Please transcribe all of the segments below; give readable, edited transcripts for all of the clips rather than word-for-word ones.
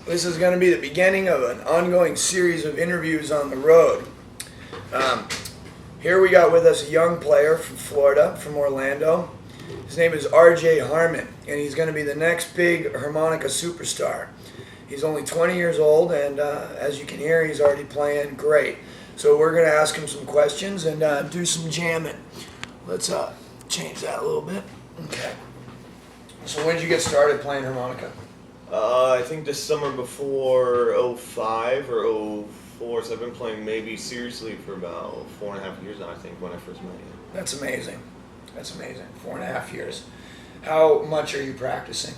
This is going to be the beginning of an ongoing series of interviews on the road. Here we got with us a young player from Florida, from Orlando. His name is RJ Harman, and he's going to be the next big harmonica superstar. He's only 20 years old, and as you can hear, he's already playing great. So we're going to ask him some questions and do some jamming. Let's change that a little bit. Okay. So when did you get started playing harmonica? I think the summer before 05 or 04, so I've been playing maybe seriously for about 4.5 years now, I think, when I first met you. That's amazing. That's amazing. 4.5 years. How much are you practicing?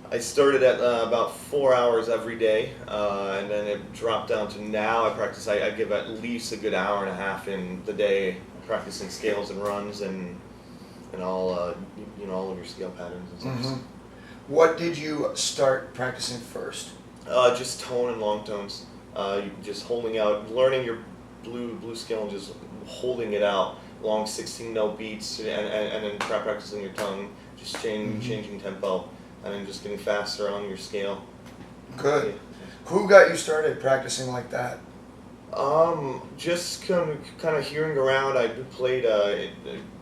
I started at about 4 hours every day, and then it dropped down to now I give at least a good hour and a half in the day practicing scales and runs and all all of your scale patterns and stuff. Mm-hmm. What did you start practicing first? Just tone and long tones. Just holding out, learning your blue scale and just holding it out, long 16-note beats, and then practicing your tongue, just changing tempo, and then just getting faster on your scale. Good. Yeah. Who got you started practicing like that? Just kind of hearing around. I played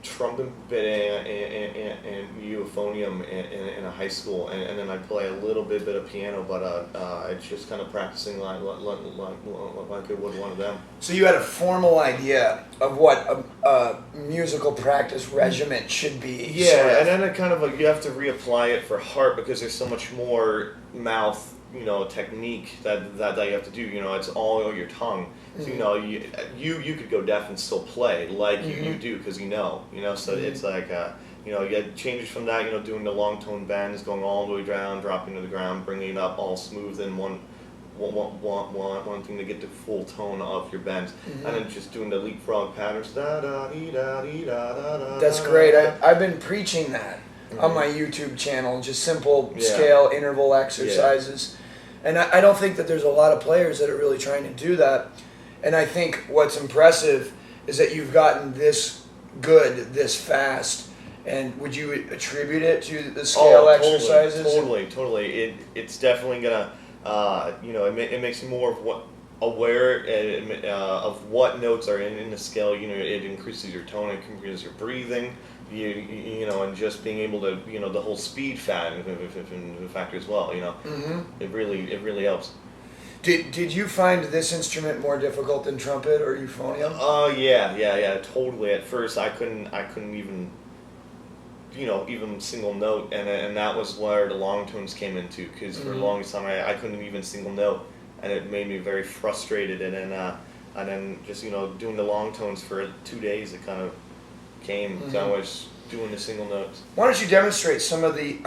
trumpet and Euphonium in a high school, and then I play a little bit of piano, but it's just kind of practicing like I would one of them. So you had a formal idea of what a musical practice regimen should be. Yeah, sort of. and then it kind of you have to reapply it for heart because there's so much more mouth technique that you have to do. It's all your tongue. So you could go deaf and still play like you do because so it's like you get changes from that, doing the long tone bends, going all the way down, dropping to the ground, bringing it up all smooth in one thing to get the full tone of your bends, and then just doing the leapfrog patterns. Da da dee da dee da da da. That's great. I've been preaching that on my YouTube channel, just simple scale interval exercises. And I don't think that there's a lot of players that are really trying to do that. And I think what's impressive is that you've gotten this good, this fast. And would you attribute it to the scale exercises? Totally. It's definitely gonna, it makes you more aware of what notes are in the scale. It increases your tone, it increases your breathing. And just being able to, the whole speed factor as well. It really helps. Did you find this instrument more difficult than trumpet or euphonium? Yeah, totally. At first, I couldn't even, even single note, and that was where the long tones came into. Because for the longest time, I couldn't even single note, and it made me very frustrated. And then just doing the long tones for 2 days, it kind of came. So I was doing the single notes. Why don't you demonstrate some of the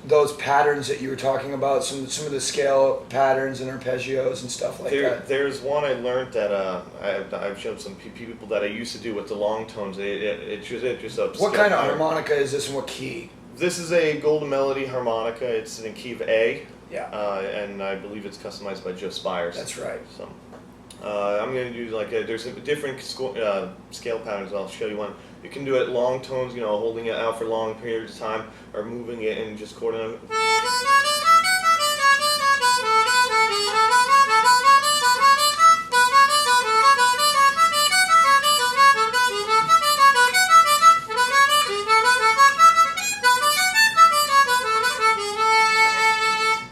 those patterns that you were talking about, some of the scale patterns and arpeggios and stuff like that? There's one I learned that I've shown some people that I used to do with the long tones. It just what kind of harmonica is this and what key? This is a golden melody harmonica. It's in key of A. Yeah. And I believe it's customized by Joe Spires. That's right. So I'm going to do there's a different scale patterns. I'll show you one. You can do it long tones, holding it out for long periods of time, or moving it and just chording it.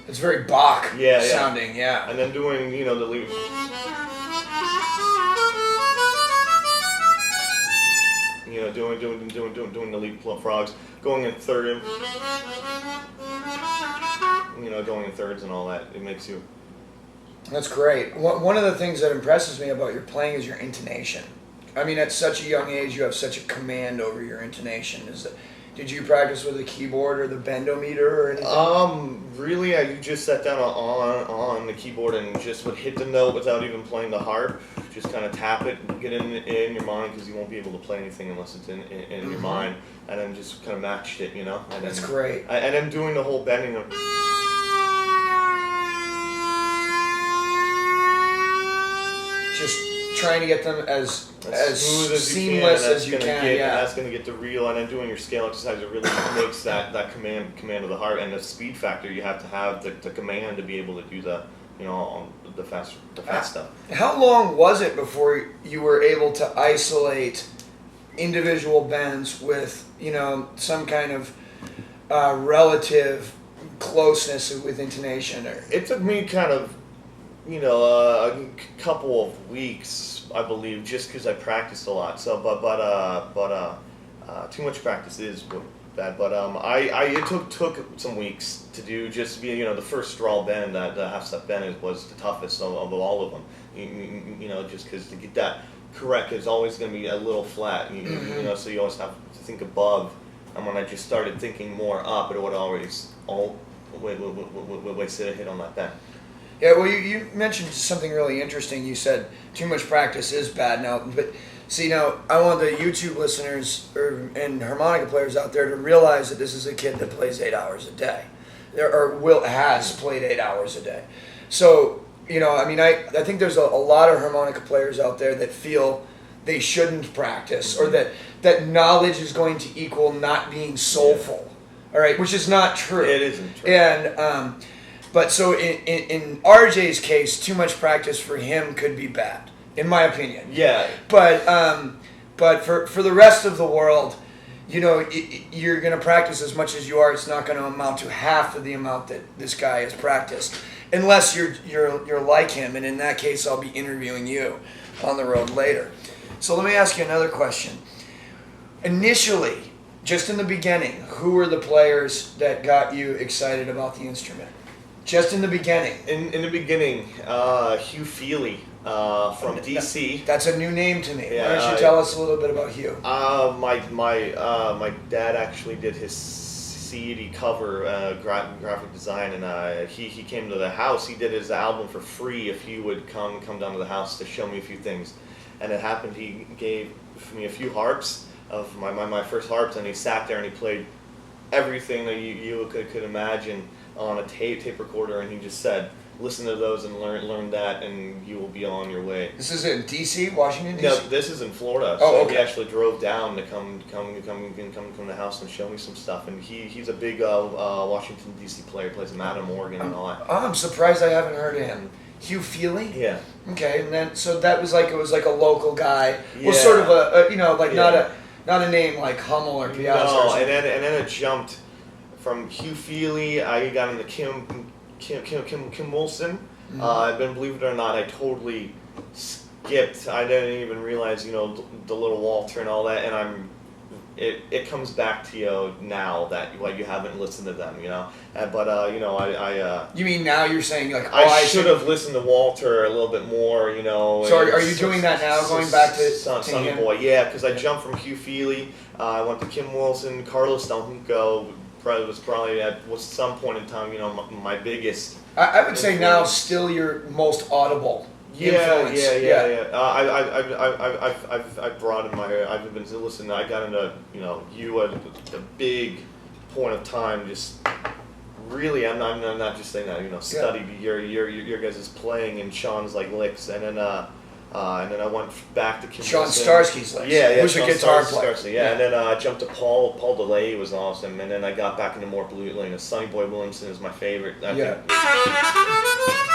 It's very Bach sounding, yeah. And then doing, the lead. Doing the lead frogs, going in third, going in thirds and all that. It makes you. That's great. One of the things that impresses me about your playing is your intonation. I mean, at such a young age, you have such a command over your intonation. Did you practice with a keyboard or the bendometer or anything? Really, you just sat down on the keyboard and just would hit the note without even playing the harp. Just kind of tap it, get it in your mind, because you won't be able to play anything unless it's in your mind. And then just kind of matched it, And That's great. And then doing the whole bending of. Just trying to get them as smooth as seamless you as you can. can. And Yeah. that's going to get the real. And then doing your scale exercise, it really makes that command of the heart and the speed factor. You have to have the command to be able to do the fast stuff. How long was it before you were able to isolate individual bends with some kind of relative closeness with intonation? Or It took me kind of a couple of weeks, I believe, just because I practiced a lot. So, too much practice is bad. But it took some weeks to do. Just the first straw bend, that half step bend was the toughest of all of them. Just because to get that correct is always going to be a little flat. So you always have to think above. And when I just started thinking more up, it would always sit a hit on that bend. Yeah, well, you mentioned something really interesting. You said too much practice is bad now, but see, now I want the YouTube listeners and harmonica players out there to realize that this is a kid that plays 8 hours a day, has played 8 hours a day. So I think there's a lot of harmonica players out there that feel they shouldn't practice, or that knowledge is going to equal not being soulful. All right, which is not true. It isn't true. And but so in RJ's case, too much practice for him could be bad, in my opinion. Yeah. But for the rest of the world, you're going to practice as much as you are. It's not going to amount to half of the amount that this guy has practiced, unless you're like him. And in that case, I'll be interviewing you on the road later. So let me ask you another question. Initially, just in the beginning, who were the players that got you excited about the instrument? Just in the beginning. In the beginning, Hugh Feely from DC. That's a new name to me. Yeah, Why don't you tell us a little bit about Hugh? My dad actually did his CD cover graphic design, and he came to the house. He did his album for free if Hugh would come down to the house to show me a few things. And it happened he gave me a few harps of my first harps, and he sat there and he played everything that you could imagine on a tape recorder, and he just said, listen to those and learn that, and you will be on your way. This is in D.C., Washington, D.C.? No, this is in Florida. Oh, so okay. He actually drove down to come to the house and show me some stuff. And he's a big Washington D.C. player. Plays Madam Organ and all that. Oh, I'm surprised I haven't heard of him. Hugh Feely? Yeah. Okay, and then so that was like, it was like a local guy. Yeah. Well, sort of Yeah. not a name like Hummel or Piazza. No, or something. and then it jumped from Hugh Feely. I got into Kim Wilson. Mm-hmm. Then believe it or not, I totally skipped. I didn't even realize, the little Walter and all that. And it comes back to you now that you haven't listened to them, You mean now you're saying like, I should have listened to Walter a little bit more, So are you doing that now, going back to Sonny him? Boy? Yeah, because I jumped from Hugh Feely. I went to Kim Wilson, Carlos Dalhunco. Was probably at some point in time, my biggest. I would say now influence. still your most audible Yeah. influence. I've broadened my. I've been listening. I got into you at a big point of time. Just really, I'm not just saying that. Studied your guys' playing and Sean's like licks, and then I went back to Kim Sean Wilson. Starsky's licks. Yeah, who's a Sean guitar Starsky, player. yeah, and then I jumped to Paul DeLay was awesome, and then I got back into more blue lane. Sonny Boy Williamson is my favorite. I think.